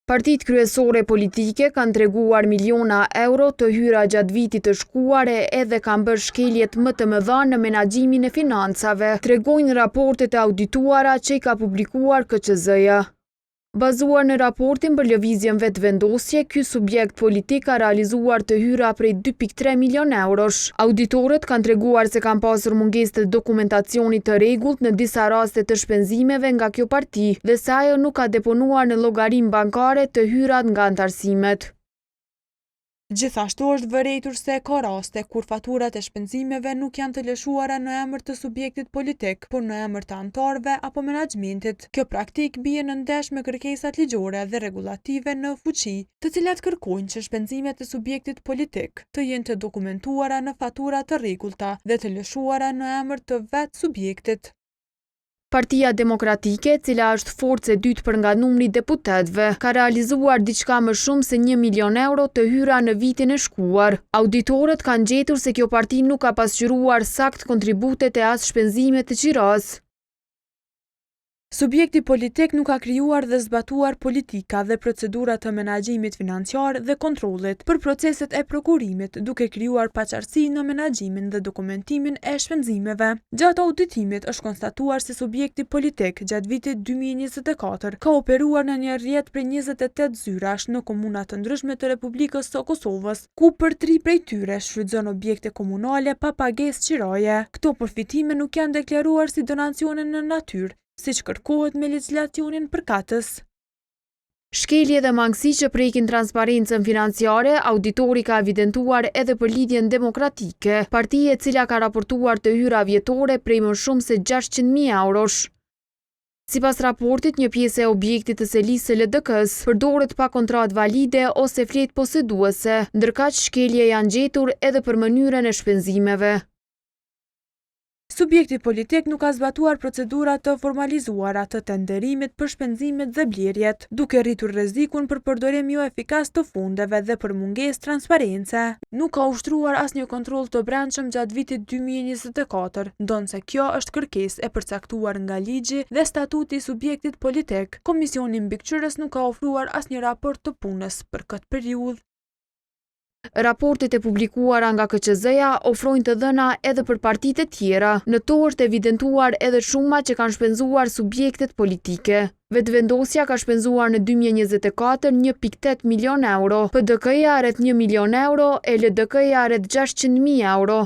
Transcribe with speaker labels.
Speaker 1: Partitë kryesore politike kanë treguar miliona euro të hyra gjatë vitit të shkuar edhe kanë bërë shkeljet më të mëdha në menaxhimin e financave, tregojnë raportet e audituara që i ka publikuar KQZ-ja. Bazuar në raportin për lëvizjen vetëvendosje, ky subjekt politik ka realizuar të hyra prej 2.3 milion eurosh. Auditorët kanë treguar se kanë pasur mungesë të dokumentacionit të rregullt në disa raste të shpenzimeve nga kjo parti dhe se ajo nuk ka deponuar në llogarinë bankare të hyrat nga antarësimet.
Speaker 2: Gjithashtu është vërejtur se ka raste kur faturat e shpenzimeve nuk janë të lëshuara në emër të subjektit politik, por në emër të anëtarëve apo menaxhmentit. Kjo praktik bie në ndesh me kërkesat ligjore dhe regulative në fuqi, të cilat kërkojnë që shpenzimet e subjektit politik të jenë të dokumentuara në fatura të rregullta dhe të lëshuara në emër të vetë subjektit.
Speaker 1: Partia Demokratike, cila është forcë e dytë për nga numri i deputetëve, ka realizuar diçka më shumë se 1 milion euro të hyra në vitin e shkuar. Auditorët kanë gjetur se kjo parti nuk ka pasqyruar sakt kontributet e as shpenzimet të qiras.
Speaker 2: Subjekti politik nuk ka krijuar dhe zbatuar politika dhe procedurat të menaxhimit financiar dhe kontrollit për proceset e prokurimit, duke krijuar paqartësi në menaxhimin dhe dokumentimin e shpenzimeve. Gjatë auditimit është konstatuar se subjekti politik gjatë vitit 2024 ka operuar në një rrjet prej 28 zyrash në komuna të ndryshme të Republikës së Kosovës, ku për 3 prej tyre shfrytëzon objekte komunale pa pagesë qiraje. Këto përfitime nuk janë deklaruar si donacione në natyrë, siç kërkohet me legjislacionin përkatës.
Speaker 1: Shkelje dhe mangësi që prekin transparencën financiare, auditori ka evidentuar edhe për lidhjen demokratike, partia e cila ka raportuar të hyra vjetore prej më shumë se 600.000 eurosh. Sipas raportit, një pjesë e objektit të selisë së LDK-s përdoret pa kontratë valide ose fletë poseduese, ndërkaq shkelje janë gjetur edhe për mënyrën e shpenzimeve.
Speaker 2: Subjekti politik nuk ka zbatuar procedurat të formalizuara të tenderimit për shpenzimet dhe blerjet, duke rritur rrezikun për përdorim jo efikas të fondeve dhe për mungesë transparence. Nuk ka ushtruar asnjë kontroll të brendshëm gjatë vitit 2024, ndonse kjo është kërkesë e përcaktuar nga ligji dhe statuti i subjektit politik. Komisioni mbikëqyrës nuk ka ofruar asnjë raport të punës për këtë periudhë.
Speaker 1: Raportet e publikuara nga KQZ-ja ofrojnë të dhëna edhe për partitë e tjera. Në to është evidentuar edhe shuma që kanë shpenzuar subjektet politike. Vetëvendosja ka shpenzuar në 2024 1.8 milion euro, PDK-ja rreth 1 milion euro e LDK-ja rreth 600.000 euro.